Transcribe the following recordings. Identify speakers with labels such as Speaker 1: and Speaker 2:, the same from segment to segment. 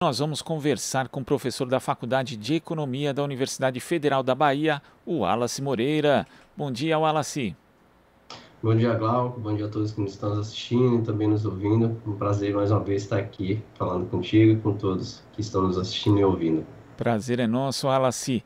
Speaker 1: Nós vamos conversar com o professor da Faculdade de Economia da Universidade Federal da Bahia, o Wallace Moreira. Bom dia, Wallace.
Speaker 2: Bom dia, Glauco. Bom dia a todos que nos estão assistindo e também nos ouvindo. Um prazer mais uma vez estar aqui falando contigo e com todos que estão nos assistindo e ouvindo.
Speaker 1: Prazer é nosso, Wallace.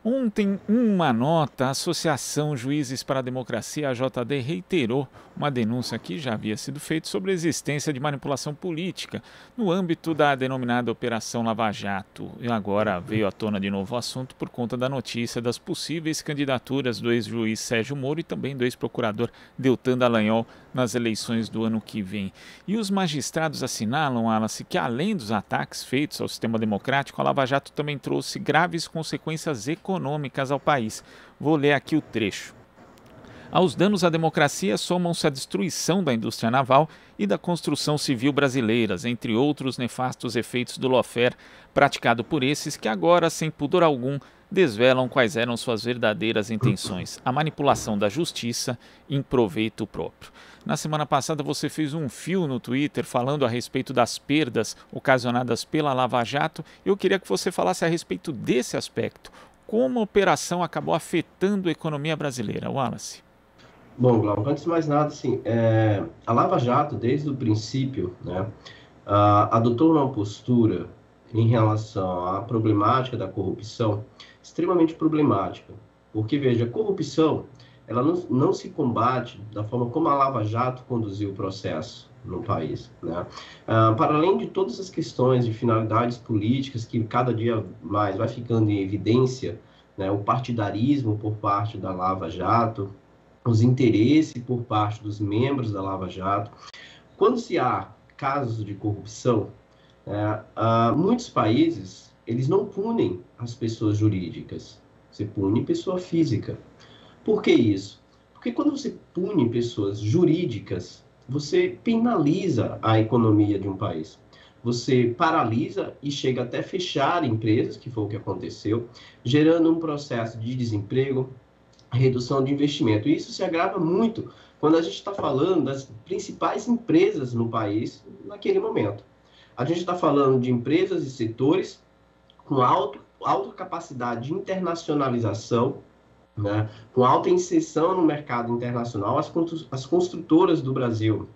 Speaker 1: Ontem, uma nota, a Associação Juízes para a Democracia, a JD, reiterou uma denúncia que já havia sido feita sobre a existência de manipulação política no âmbito da denominada Operação Lava Jato. E agora veio à tona de novo o assunto por conta da notícia das possíveis candidaturas do ex-juiz Sérgio Moro e também do ex-procurador Deltan Dallagnol nas eleições do ano que vem. E os magistrados assinalam, Wallace, que além dos ataques feitos ao sistema democrático, a Lava Jato também trouxe graves consequências econômicas ao país. Vou ler aqui o trecho. Aos danos à democracia somam-se a destruição da indústria naval e da construção civil brasileiras, entre outros nefastos efeitos do lawfare praticado por esses que agora, sem pudor algum, desvelam quais eram suas verdadeiras intenções, a manipulação da justiça em proveito próprio. Na semana passada você fez um fio no Twitter falando a respeito das perdas ocasionadas pela Lava Jato. Eu queria que você falasse a respeito desse aspecto. Como a operação acabou afetando a economia brasileira, Wallace?
Speaker 2: Bom, Glauco, antes de mais nada, assim, a Lava Jato, desde o princípio, né, adotou uma postura em relação à problemática da corrupção extremamente problemática. Porque, veja, a corrupção ela não se combate da forma como a Lava Jato conduziu o processo no país, né? Para além de todas as questões de finalidades políticas que cada dia mais vai ficando em evidência, né, o partidarismo por parte da Lava Jato, os interesses por parte dos membros da Lava Jato. Quando se há casos de corrupção, muitos países eles não punem as pessoas jurídicas, você pune pessoa física. Por que isso? Porque quando você pune pessoas jurídicas, você penaliza a economia de um país. Você paralisa e chega até fechar empresas, que foi o que aconteceu, gerando um processo de desemprego, redução de investimento. E isso se agrava muito quando a gente está falando das principais empresas no país naquele momento. A gente está falando de empresas e setores com alta capacidade de internacionalização, né, com alta inserção no mercado internacional. As construtoras do Brasil,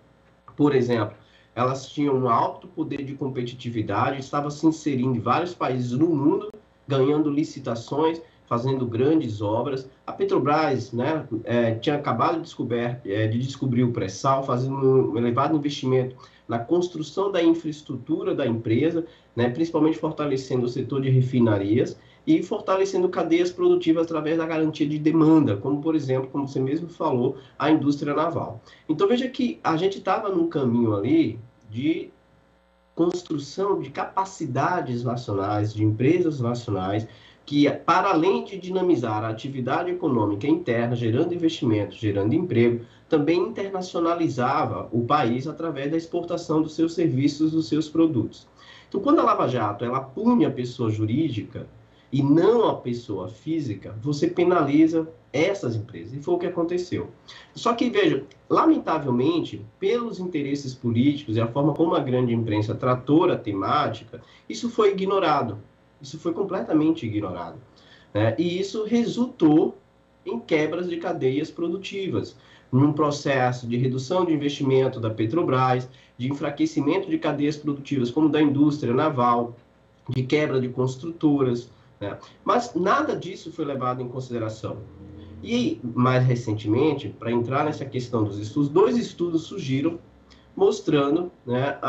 Speaker 2: por exemplo, elas tinham um alto poder de competitividade, estavam se inserindo em vários países no mundo, ganhando licitações, fazendo grandes obras. A Petrobras, né, tinha acabado de descobrir o pré-sal, fazendo um elevado investimento na construção da infraestrutura da empresa, né, principalmente fortalecendo o setor de refinarias e fortalecendo cadeias produtivas através da garantia de demanda, como, por exemplo, como você mesmo falou, a indústria naval. Então, veja que a gente estava num caminho ali de construção de capacidades nacionais, de empresas nacionais, que, para além de dinamizar a atividade econômica interna, gerando investimento, gerando emprego, também internacionalizava o país através da exportação dos seus serviços, dos seus produtos. Então, quando a Lava Jato ela pune a pessoa jurídica e não a pessoa física, você penaliza essas empresas. E foi o que aconteceu. Só que, veja, lamentavelmente, pelos interesses políticos e a forma como a grande imprensa tratou a temática, isso foi ignorado. Isso foi completamente ignorado, né? E isso resultou em quebras de cadeias produtivas, num processo de redução de investimento da Petrobras, de enfraquecimento de cadeias produtivas como da indústria naval, de quebra de construtoras, né? Mas nada disso foi levado em consideração. E, mais recentemente, para entrar nessa questão dos estudos, 2 estudos surgiram mostrando, né,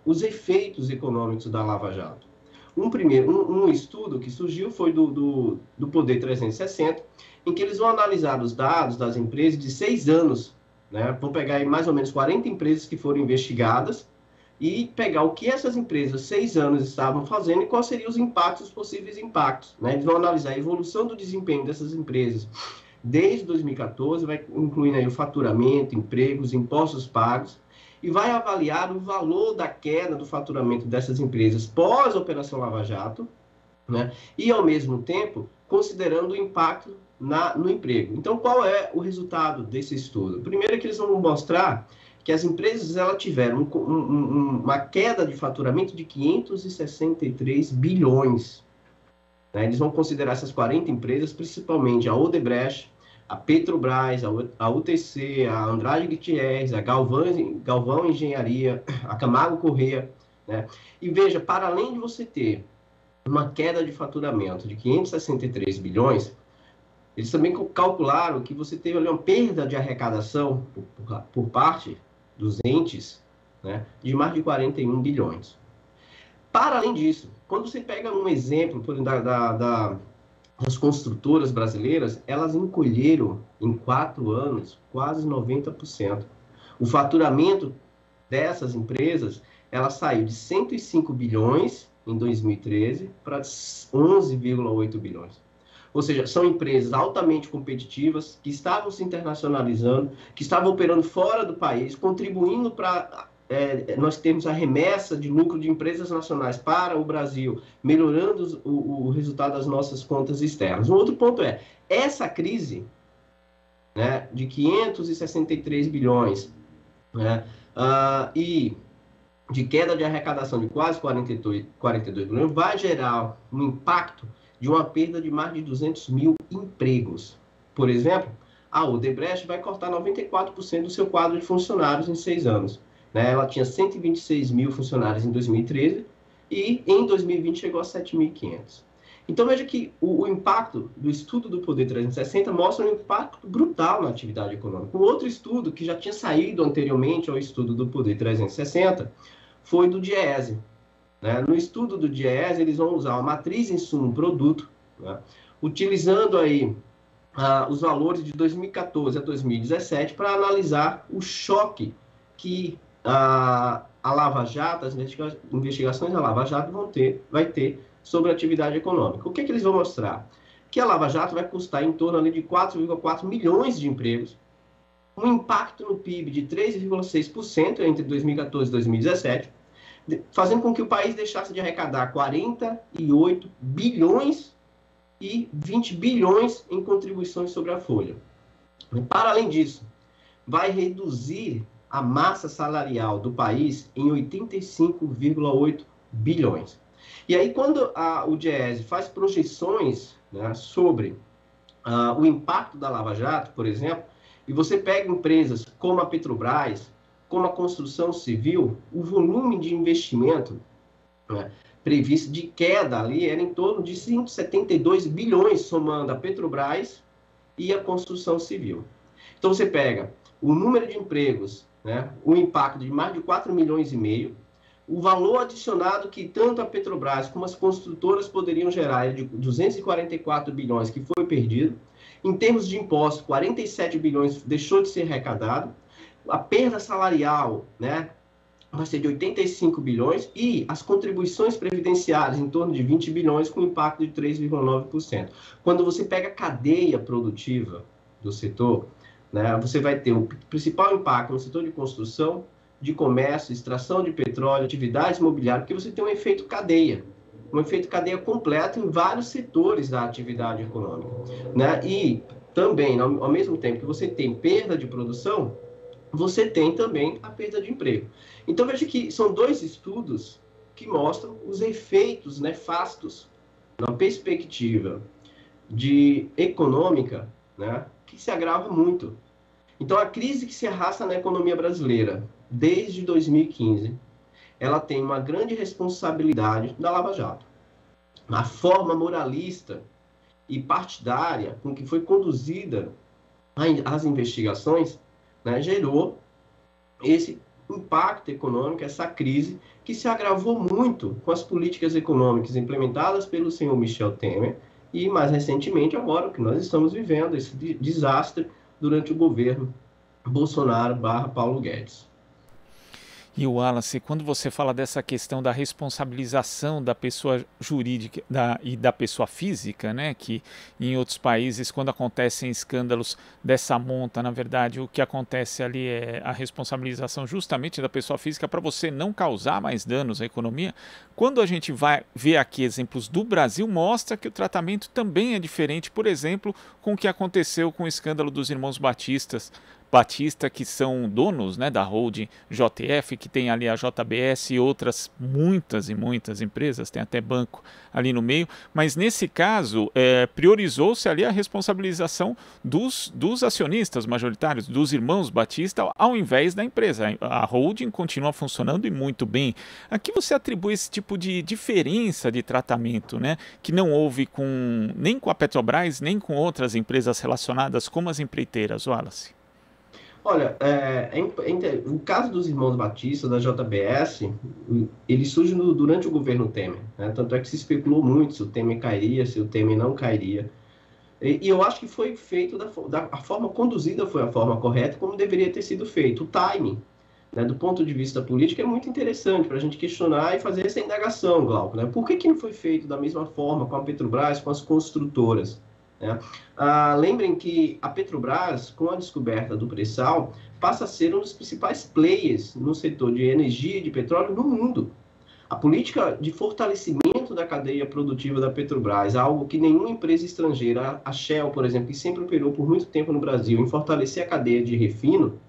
Speaker 2: os efeitos econômicos da Lava Jato. Um estudo que surgiu foi do Poder 360, em que eles vão analisar os dados das empresas de 6 anos, né? Vão pegar aí mais ou menos 40 empresas que foram investigadas e pegar o que essas empresas 6 anos estavam fazendo e quais seriam os possíveis impactos, né? Eles vão analisar a evolução do desempenho dessas empresas desde 2014, vai incluindo aí o faturamento, empregos, impostos pagos, e vai avaliar o valor da queda do faturamento dessas empresas pós-Operação Lava Jato, né? E, ao mesmo tempo, considerando o impacto no emprego. Então, qual é o resultado desse estudo? Primeiro é que eles vão mostrar que as empresas elas tiveram uma queda de faturamento de 563 bilhões. Né? Eles vão considerar essas 40 empresas, principalmente a Odebrecht, a Petrobras, a UTC, a Andrade Gutierrez, a Galvão Engenharia, a Camargo Corrêa, né? E veja, para além de você ter uma queda de faturamento de 563 bilhões, eles também calcularam que você teve ali uma perda de arrecadação por parte dos entes, né, de mais de 41 bilhões. Para além disso, quando você pega um exemplo das construtoras brasileiras, elas encolheram em 4 anos quase 90%. O faturamento dessas empresas, ela saiu de 105 bilhões em 2013 para 11,8 bilhões. Ou seja, são empresas altamente competitivas, que estavam se internacionalizando, que estavam operando fora do país, contribuindo para nós termos a remessa de lucro de empresas nacionais para o Brasil, melhorando o resultado das nossas contas externas. Um outro ponto é, essa crise, né, de 563 bilhões, né, e de queda de arrecadação de quase 42 bilhões, vai gerar um impacto de uma perda de mais de 200 mil empregos. Por exemplo, a Odebrecht vai cortar 94% do seu quadro de funcionários em 6 anos. Né? Ela tinha 126 mil funcionários em 2013 e em 2020 chegou a 7.500. Então veja que o impacto do estudo do Poder 360 mostra um impacto brutal na atividade econômica. Um outro estudo que já tinha saído anteriormente ao estudo do Poder 360 foi do DIEESE. Né? No estudo do DIEESE, eles vão usar a matriz insumo-produto, né? Utilizando aí os valores de 2014 a 2017 para analisar o choque que a Lava Jato, as investigações da Lava Jato vai ter sobre a atividade econômica. O que eles vão mostrar? Que a Lava Jato vai custar em torno ali de 4,4 milhões de empregos, um impacto no PIB de 3,6% entre 2014 e 2017, fazendo com que o país deixasse de arrecadar 48 bilhões e 20 bilhões em contribuições sobre a folha. Para além disso, vai reduzir a massa salarial do país em 85,8 bilhões. E aí, quando o DIEESE faz projeções, né, sobre o impacto da Lava Jato, por exemplo, e você pega empresas como a Petrobras, como a construção civil, o volume de investimento, né, previsto de queda ali era em torno de 172 bilhões, somando a Petrobras e a construção civil. Então, você pega o número de empregos, né, o impacto de mais de 4 milhões e meio, o valor adicionado que tanto a Petrobras como as construtoras poderiam gerar é de 244 bilhões que foi perdido. Em termos de impostos, 47 bilhões deixou de ser arrecadado. A perda salarial, né, vai ser de 85 bilhões e as contribuições previdenciárias em torno de 20 bilhões com impacto de 3,9%. Quando você pega a cadeia produtiva do setor, né, você vai ter o principal impacto no setor de construção, de comércio, extração de petróleo, atividades imobiliárias, porque você tem um efeito cadeia completo em vários setores da atividade econômica. Né? E também, ao mesmo tempo que você tem perda de produção, você tem também a perda de emprego. Então, veja que são 2 estudos que mostram os efeitos nefastos na perspectiva econômica, né, que se agrava muito. Então, a crise que se arrasta na economia brasileira desde 2015, ela tem uma grande responsabilidade da Lava Jato. A forma moralista e partidária com que foi conduzida as investigações, né, gerou esse impacto econômico, essa crise, que se agravou muito com as políticas econômicas implementadas pelo senhor Michel Temer e, mais recentemente, agora, o que nós estamos vivendo, esse desastre durante o governo Bolsonaro/Paulo Guedes.
Speaker 1: E o Wallace, quando você fala dessa questão da responsabilização da pessoa jurídica e da pessoa física, né, que em outros países, quando acontecem escândalos dessa monta, na verdade, o que acontece ali é a responsabilização justamente da pessoa física para você não causar mais danos à economia. Quando a gente vai ver aqui exemplos do Brasil, mostra que o tratamento também é diferente, por exemplo, com o que aconteceu com o escândalo dos irmãos Batistas, Batista, que são donos, né, da holding JF, que tem ali a JBS e outras muitas e muitas empresas, tem até banco ali no meio, mas nesse caso priorizou-se ali a responsabilização dos acionistas majoritários, dos irmãos Batista, ao invés da empresa. A holding continua funcionando e muito bem. A que você atribui esse tipo de diferença de tratamento, né, que não houve nem com a Petrobras, nem com outras empresas relacionadas como as empreiteiras, Wallace?
Speaker 2: Olha, o caso dos irmãos Batista, da JBS, ele surge durante o governo Temer, né? Tanto é que se especulou muito se o Temer cairia, se o Temer não cairia. E eu acho que foi feito a forma conduzida foi a forma correta, como deveria ter sido feito. O timing, né, do ponto de vista político, é muito interessante para a gente questionar e fazer essa indagação, Glauco, né? Por que não foi feito da mesma forma com a Petrobras, com as construtoras? Né? Lembrem que a Petrobras, com a descoberta do pré-sal, passa a ser um dos principais players no setor de energia e de petróleo no mundo. A política de fortalecimento da cadeia produtiva da Petrobras, algo que nenhuma empresa estrangeira, a Shell, por exemplo, que sempre operou por muito tempo no Brasil, em fortalecer a cadeia de refino,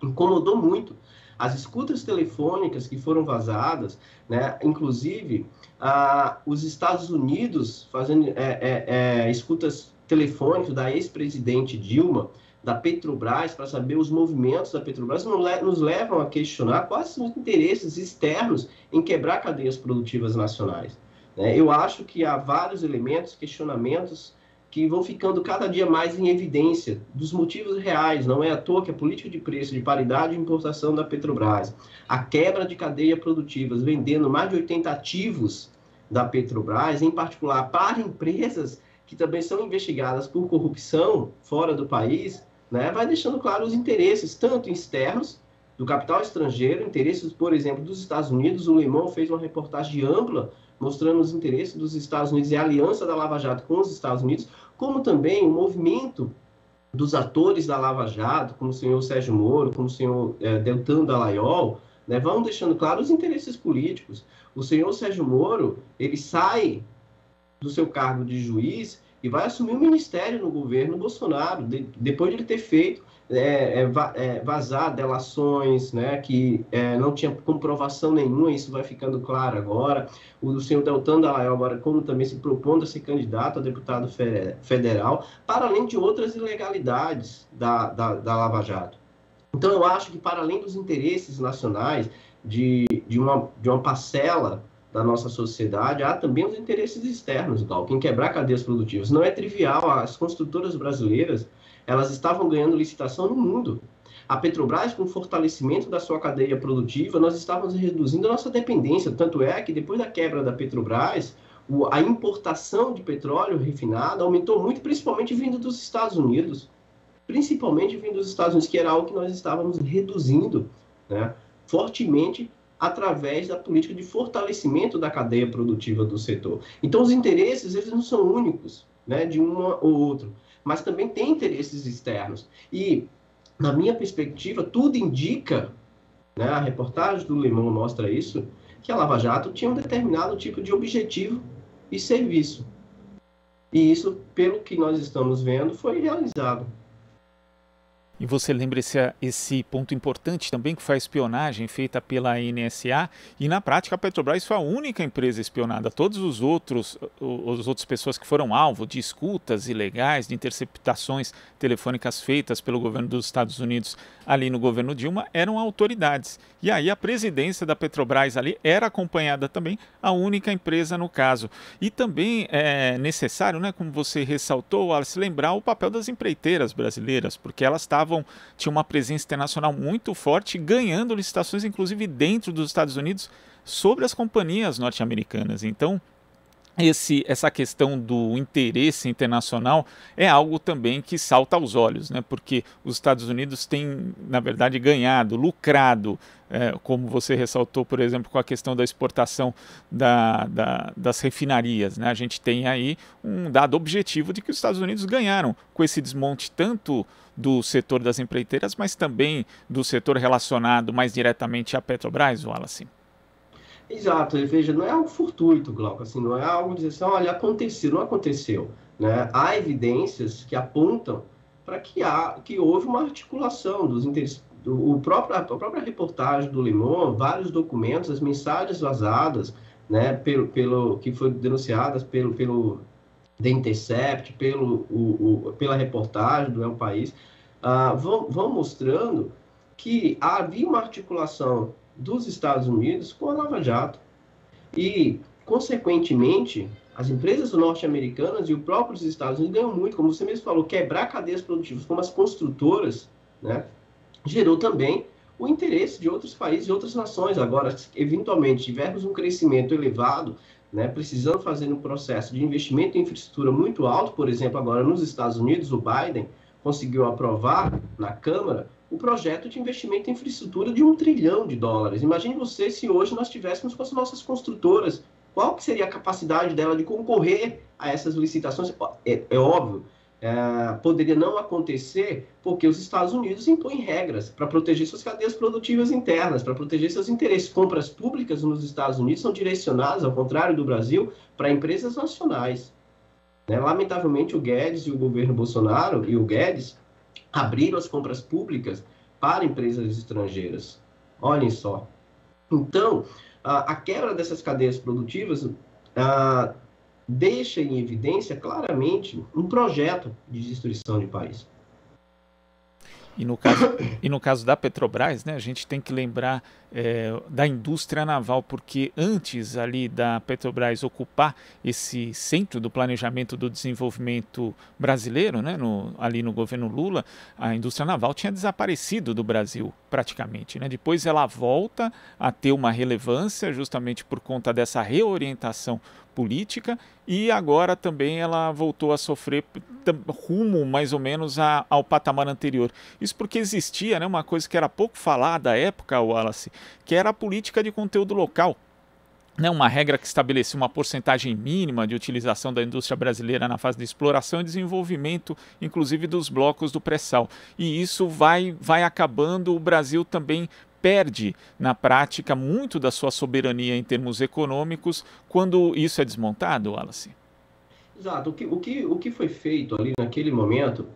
Speaker 2: incomodou muito. As escutas telefônicas que foram vazadas, né, inclusive os Estados Unidos fazendo escutas telefônicas da ex-presidente Dilma, da Petrobras, para saber os movimentos da Petrobras, nos levam a questionar quais são os interesses externos em quebrar cadeias produtivas nacionais. Né? Eu acho que há vários elementos, questionamentos, que vão ficando cada dia mais em evidência dos motivos reais. Não é à toa que a política de preço de paridade de importação da Petrobras, a quebra de cadeia produtivas, vendendo mais de 80 ativos da Petrobras, em particular para empresas que também são investigadas por corrupção fora do país, né, vai deixando claro os interesses, tanto externos, do capital estrangeiro, interesses, por exemplo, dos Estados Unidos. O Le Monde fez uma reportagem ampla mostrando os interesses dos Estados Unidos e a aliança da Lava Jato com os Estados Unidos, como também o movimento dos atores da Lava Jato, como o senhor Sérgio Moro, como o senhor Deltan Dallagnol, né, vão deixando claro os interesses políticos. O senhor Sérgio Moro, ele sai do seu cargo de juiz e vai assumir o ministério no governo Bolsonaro, depois de ele ter feito vazar delações, né, que não tinha comprovação nenhuma. Isso vai ficando claro agora. O senhor Deltan Dallagnol agora, como também se propondo a ser candidato a deputado federal, para além de outras ilegalidades da Lava Jato. Então, eu acho que, para além dos interesses nacionais de uma parcela da nossa sociedade, há também os interesses externos, Glauco, em quebrar cadeias produtivas. Não é trivial. As construtoras brasileiras, elas estavam ganhando licitação no mundo. A Petrobras, com o fortalecimento da sua cadeia produtiva, nós estávamos reduzindo a nossa dependência. Tanto é que, depois da quebra da Petrobras, a importação de petróleo refinado aumentou muito, principalmente vindo dos Estados Unidos. Que era algo que nós estávamos reduzindo, né, fortemente, através da política de fortalecimento da cadeia produtiva do setor. Então, os interesses, eles não são únicos, né, de um ou outro, mas também tem interesses externos. E, na minha perspectiva, tudo indica, né, a reportagem do Le Monde mostra isso, que a Lava Jato tinha um determinado tipo de objetivo e serviço. E isso, pelo que nós estamos vendo, foi realizado.
Speaker 1: E você lembra esse ponto importante também, que foi a espionagem feita pela NSA, e na prática a Petrobras foi a única empresa espionada. Todos os outras pessoas que foram alvo de escutas ilegais, de interceptações telefônicas feitas pelo governo dos Estados Unidos ali no governo Dilma, eram autoridades. E aí a presidência da Petrobras ali era acompanhada também, a única empresa no caso. E também é necessário, né, como você ressaltou, Wallace, lembrar o papel das empreiteiras brasileiras, porque elas tinham uma presença internacional muito forte, ganhando licitações, inclusive dentro dos Estados Unidos, sobre as companhias norte-americanas. Então, essa questão do interesse internacional é algo também que salta aos olhos, né? Porque os Estados Unidos têm, na verdade, ganhado, lucrado, como você ressaltou, por exemplo, com a questão da exportação das refinarias, né? A gente tem aí um dado objetivo de que os Estados Unidos ganharam com esse desmonte tanto do setor das empreiteiras, mas também do setor relacionado mais diretamente à Petrobras, Wallace.
Speaker 2: Exato, veja, não é algo fortuito, Glauco, assim, não é algo de dizer assim, olha, aconteceu, não aconteceu, né? Há evidências que apontam para que houve uma articulação dos interesses. A própria reportagem do Le Monde, vários documentos, as mensagens vazadas, né, que foram denunciadas pelo The Intercept, pela reportagem do El País, vão mostrando que havia uma articulação dos Estados Unidos com a Lava Jato. E, consequentemente, as empresas norte-americanas e os próprios Estados Unidos ganham muito, como você mesmo falou, quebrar cadeias produtivas como as construtoras, né, gerou também o interesse de outros países e outras nações. Agora, se eventualmente tivermos um crescimento elevado, né, precisando fazer um processo de investimento em infraestrutura muito alto, por exemplo, agora nos Estados Unidos, o Biden conseguiu aprovar na Câmara o projeto de investimento em infraestrutura de $1 trilhão. Imagine você se hoje nós tivéssemos com as nossas construtoras, qual que seria a capacidade dela de concorrer a essas licitações? É óbvio, poderia não acontecer porque os Estados Unidos impõem regras para proteger suas cadeias produtivas internas, para proteger seus interesses. Compras públicas nos Estados Unidos são direcionadas, ao contrário do Brasil, para empresas nacionais. Né? Lamentavelmente, o Guedes e o governo Bolsonaro e o Guedes abriram as compras públicas para empresas estrangeiras. Olhem só. Então, a quebra dessas cadeias produtivas deixa em evidência claramente um projeto de destruição de país.
Speaker 1: E no caso da Petrobras, né, a gente tem que lembrar da indústria naval, porque antes ali da Petrobras ocupar esse centro do planejamento do desenvolvimento brasileiro, né, ali no governo Lula, a indústria naval tinha desaparecido do Brasil praticamente, né? Depois ela volta a ter uma relevância justamente por conta dessa reorientação política, e agora também ela voltou a sofrer rumo mais ou menos ao patamar anterior. Isso porque existia, né, uma coisa que era pouco falada à época, Wallace, que era a política de conteúdo local. Né, uma regra que estabelecia uma porcentagem mínima de utilização da indústria brasileira na fase de exploração e desenvolvimento, inclusive dos blocos do pré-sal. E isso vai acabando, o Brasil também perde, na prática, muito da sua soberania em termos econômicos quando isso é desmontado, Wallace?
Speaker 2: Exato. O que foi feito ali naquele momento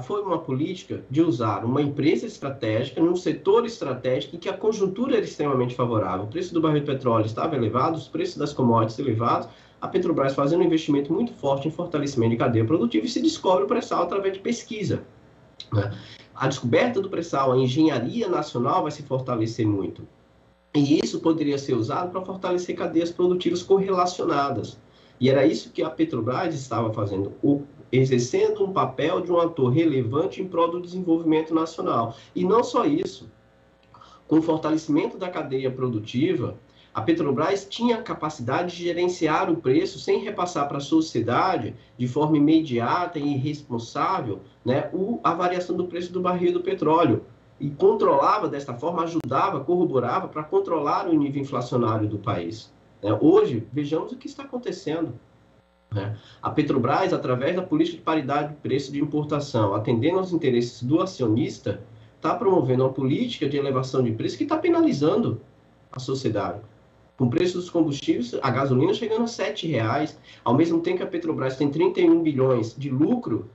Speaker 2: foi uma política de usar uma empresa estratégica num setor estratégico em que a conjuntura era extremamente favorável. O preço do barril de petróleo estava elevado, os preços das commodities elevados, a Petrobras fazendo um investimento muito forte em fortalecimento de cadeia produtiva e se descobre o pré-sal através de pesquisa. Né? A descoberta do pré-sal, a engenharia nacional vai se fortalecer muito. E isso poderia ser usado para fortalecer cadeias produtivas correlacionadas. E era isso que a Petrobras estava fazendo, exercendo um papel de um ator relevante em prol do desenvolvimento nacional. E não só isso, com o fortalecimento da cadeia produtiva, a Petrobras tinha a capacidade de gerenciar o preço sem repassar para a sociedade, de forma imediata e irresponsável, né, a variação do preço do barril do petróleo. E controlava desta forma, ajudava, corroborava para controlar o nível inflacionário do país. Hoje, vejamos o que está acontecendo. A Petrobras, através da política de paridade de preço de importação, atendendo aos interesses do acionista, está promovendo uma política de elevação de preço que está penalizando a sociedade. Com o preço dos combustíveis, a gasolina chegando a R$ 7,00, ao mesmo tempo que a Petrobras tem 31 bilhões de lucro,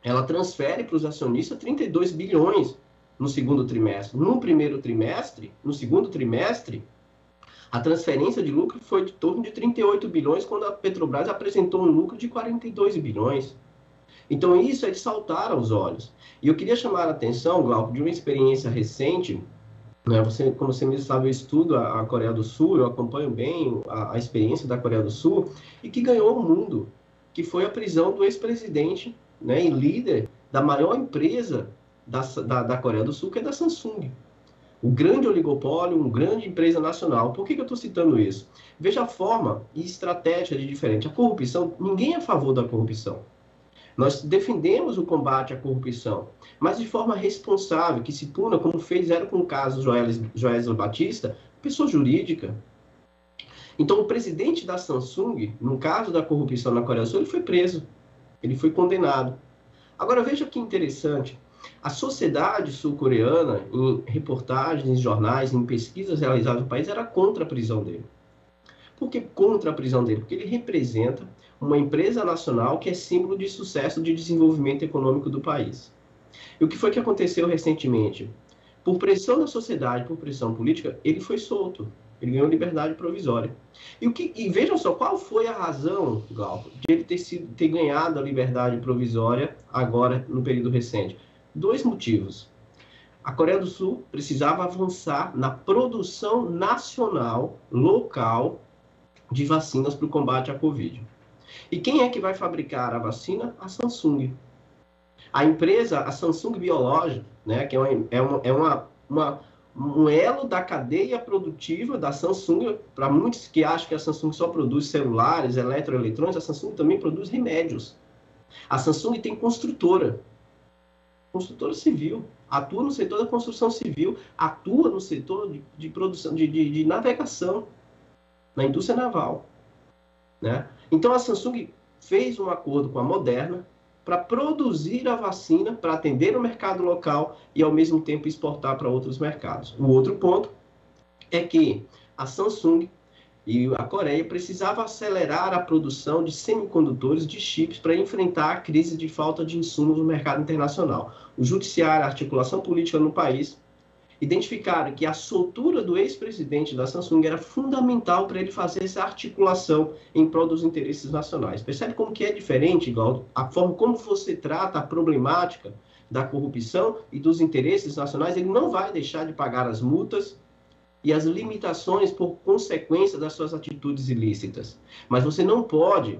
Speaker 2: ela transfere para os acionistas 32 bilhões no segundo trimestre. No segundo trimestre, a transferência de lucro foi de torno de 38 bilhões, quando a Petrobras apresentou um lucro de 42 bilhões. Então, isso é de saltar aos olhos. E eu queria chamar a atenção, Glauco, de uma experiência recente. Como você mesmo sabe, eu estudo a Coreia do Sul, eu acompanho bem a experiência da Coreia do Sul, e que ganhou o mundo, que foi a prisão do ex-presidente, né, e líder da maior empresa da Coreia do Sul, que é da Samsung. O grande oligopólio, uma grande empresa nacional. Por que eu estou citando isso? Veja a forma e estratégia de diferente. A corrupção, ninguém é a favor da corrupção. Nós defendemos o combate à corrupção, mas de forma responsável, que se puna, como fizeram com o caso Joesley Batista, pessoa jurídica. Então, o presidente da Samsung, no caso da corrupção na Coreia do Sul, ele foi preso, ele foi condenado. Agora, veja que interessante. A sociedade sul-coreana, em reportagens, em jornais, em pesquisas realizadas no país, era contra a prisão dele. Por que contra a prisão dele? Porque ele representa uma empresa nacional que é símbolo de sucesso de desenvolvimento econômico do país. E o que foi que aconteceu recentemente? Por pressão da sociedade, por pressão política, ele foi solto. Ele ganhou liberdade provisória. E vejam só, qual foi a razão, Glauco, de ele ter ganhado a liberdade provisória agora, no período recente? 2 motivos. A Coreia do Sul precisava avançar na produção nacional, local, de vacinas para o combate à Covid. E quem é que vai fabricar a vacina? A Samsung. A empresa, a Samsung Biologics, né, que um elo da cadeia produtiva da Samsung, para muitos que acham que a Samsung só produz celulares, eletroeletrônicos, a Samsung também produz remédios. A Samsung tem construtora civil, atua no setor da construção civil, atua no setor de produção, de navegação, na indústria naval, né? Então a Samsung fez um acordo com a Moderna para produzir a vacina, para atender o mercado local e, ao mesmo tempo, exportar para outros mercados. O outro ponto é que a Samsung e a Coreia precisavam acelerar a produção de semicondutores, de chips, para enfrentar a crise de falta de insumos no mercado internacional. O judiciário, a articulação política no país, identificaram que a soltura do ex-presidente da Samsung era fundamental para ele fazer essa articulação em prol dos interesses nacionais. Percebe como que é diferente, igual a forma como você trata a problemática da corrupção e dos interesses nacionais? Ele não vai deixar de pagar as multas e as limitações por consequência das suas atitudes ilícitas. Mas você não pode,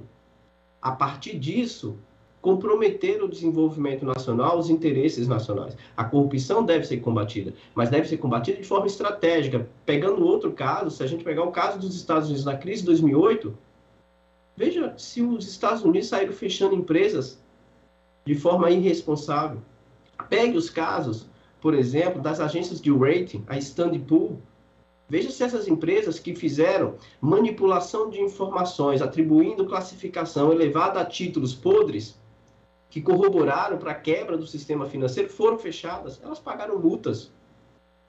Speaker 2: a partir disso, comprometer o desenvolvimento nacional, os interesses nacionais. A corrupção deve ser combatida, mas deve ser combatida de forma estratégica. Pegando outro caso, se a gente pegar o caso dos Estados Unidos na crise de 2008, veja se os Estados Unidos saíram fechando empresas de forma irresponsável. Pegue os casos, por exemplo, das agências de rating, a Standard Poor's. Veja se essas empresas que fizeram manipulação de informações, atribuindo classificação elevada a títulos podres, que corroboraram para a quebra do sistema financeiro, foram fechadas. Elas pagaram multas.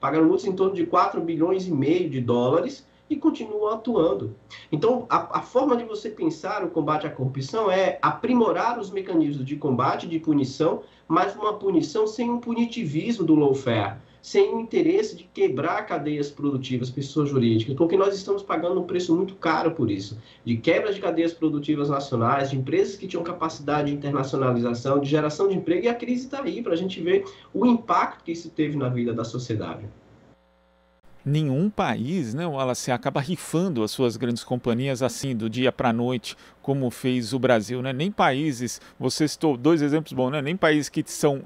Speaker 2: Pagaram multas em torno de 4,5 bilhões de dólares e continuam atuando. Então, a forma de você pensar o combate à corrupção é aprimorar os mecanismos de combate, de punição, mas uma punição sem um punitivismo do lawfare, sem o interesse de quebrar cadeias produtivas, pessoas jurídicas, porque nós estamos pagando um preço muito caro por isso, de quebra de cadeias produtivas nacionais, de empresas que tinham capacidade de internacionalização, de geração de emprego, e a crise está aí para a gente ver o impacto que isso teve na vida da sociedade.
Speaker 1: Nenhum país, né, Wallace, acaba rifando as suas grandes companhias assim, do dia para a noite, como fez o Brasil, né? Nem países, você citou 2 exemplos bons, né? Nem países que são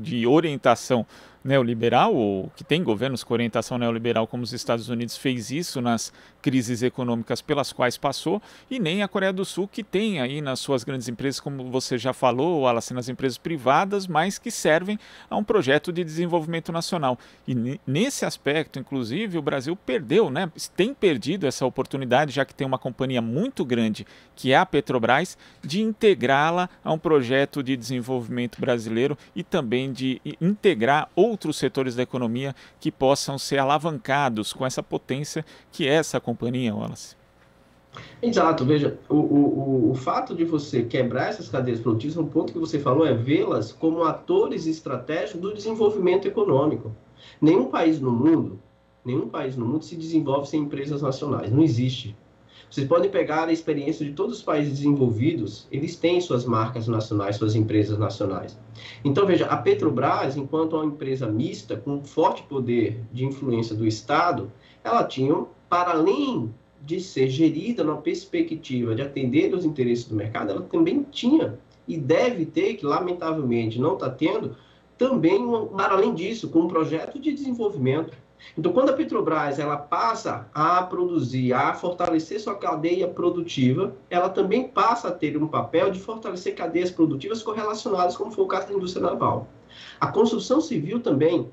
Speaker 1: de orientação neoliberal, ou que tem governos com orientação neoliberal, como os Estados Unidos, fez isso nas crises econômicas pelas quais passou, e nem a Coreia do Sul, que tem aí nas suas grandes empresas, como você já falou, Wallace, nas empresas privadas, mas que servem a um projeto de desenvolvimento nacional. E nesse aspecto, inclusive, o Brasil perdeu, né? Tem perdido essa oportunidade, já que tem uma companhia muito grande, que é a Petrobras, de integrá-la a um projeto de desenvolvimento brasileiro e também de integrar outros setores da economia que possam ser alavancados com essa potência que é essa companhia, Wallace.
Speaker 2: Exato, veja, o fato de você quebrar essas cadeias produtivas, um ponto que você falou é vê-las como atores estratégicos do desenvolvimento econômico. Nenhum país no mundo se desenvolve sem empresas nacionais, não existe. Vocês podem pegar a experiência de todos os países desenvolvidos, eles têm suas marcas nacionais, suas empresas nacionais. Então, veja, a Petrobras, enquanto uma empresa mista, com forte poder de influência do Estado, ela tinha, para além de ser gerida numa perspectiva de atender os interesses do mercado, ela também tinha e deve ter, que lamentavelmente não está tendo, também, para além disso, com um projeto de desenvolvimento. Então, quando a Petrobras ela passa a produzir, a fortalecer sua cadeia produtiva, ela também passa a ter um papel de fortalecer cadeias produtivas correlacionadas, como foi o caso da indústria naval. A construção civil também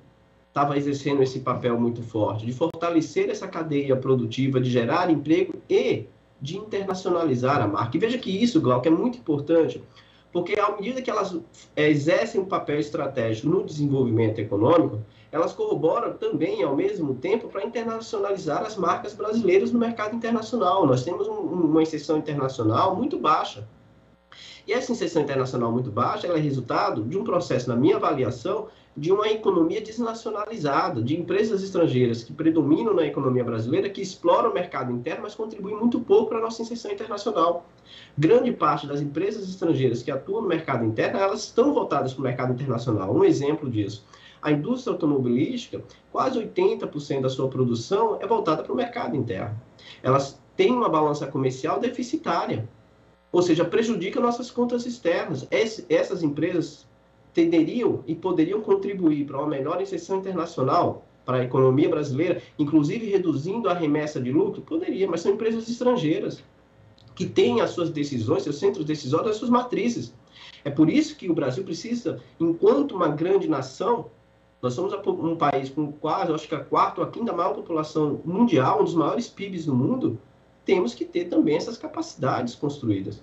Speaker 2: estava exercendo esse papel muito forte, de fortalecer essa cadeia produtiva, de gerar emprego e de internacionalizar a marca. E veja que isso, Glauco, é muito importante, porque à medida que elas exercem um papel estratégico no desenvolvimento econômico, elas corroboram também, ao mesmo tempo, para internacionalizar as marcas brasileiras no mercado internacional. Nós temos uma inserção internacional muito baixa. E essa inserção internacional muito baixa, ela é resultado de um processo, na minha avaliação, de uma economia desnacionalizada, de empresas estrangeiras que predominam na economia brasileira, que exploram o mercado interno, mas contribuem muito pouco para a nossa inserção internacional. Grande parte das empresas estrangeiras que atuam no mercado interno, elas estão voltadas para o mercado internacional. Um exemplo disso, a indústria automobilística, quase 80% da sua produção é voltada para o mercado interno. Elas têm uma balança comercial deficitária, ou seja, prejudica nossas contas externas. Essas empresas tenderiam e poderiam contribuir para uma melhor inserção internacional para a economia brasileira, inclusive reduzindo a remessa de lucro? Poderia, mas são empresas estrangeiras que têm as suas decisões, seus centros decisórios, as suas matrizes. É por isso que o Brasil precisa, enquanto uma grande nação, nós somos um país com quase, acho que a quarta ou a quinta maior população mundial, um dos maiores PIBs do mundo, temos que ter também essas capacidades construídas.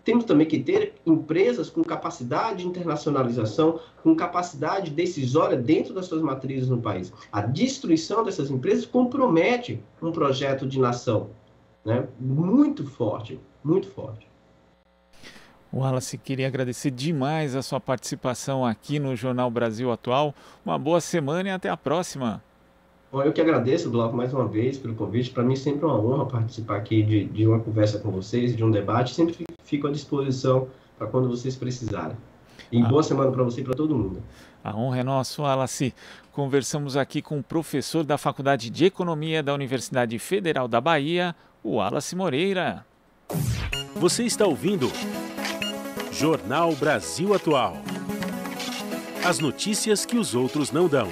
Speaker 2: Temos também que ter empresas com capacidade de internacionalização, com capacidade decisória dentro das suas matrizes no país. A destruição dessas empresas compromete um projeto de nação, né? Muito forte, muito forte.
Speaker 1: Wallace, queria agradecer demais a sua participação aqui no Jornal Brasil Atual. Uma boa semana e até a próxima.
Speaker 2: Bom, eu que agradeço, Glauco, mais uma vez pelo convite. Para mim sempre é uma honra participar aqui de uma conversa com vocês, de um debate. Sempre fico à disposição para quando vocês precisarem. E boa semana para você e para todo mundo.
Speaker 1: A honra é nossa, Wallace. Conversamos aqui com o professor da Faculdade de Economia da Universidade Federal da Bahia, o Wallace Moreira.
Speaker 3: Você está ouvindo Jornal Brasil Atual. As notícias que os outros não dão.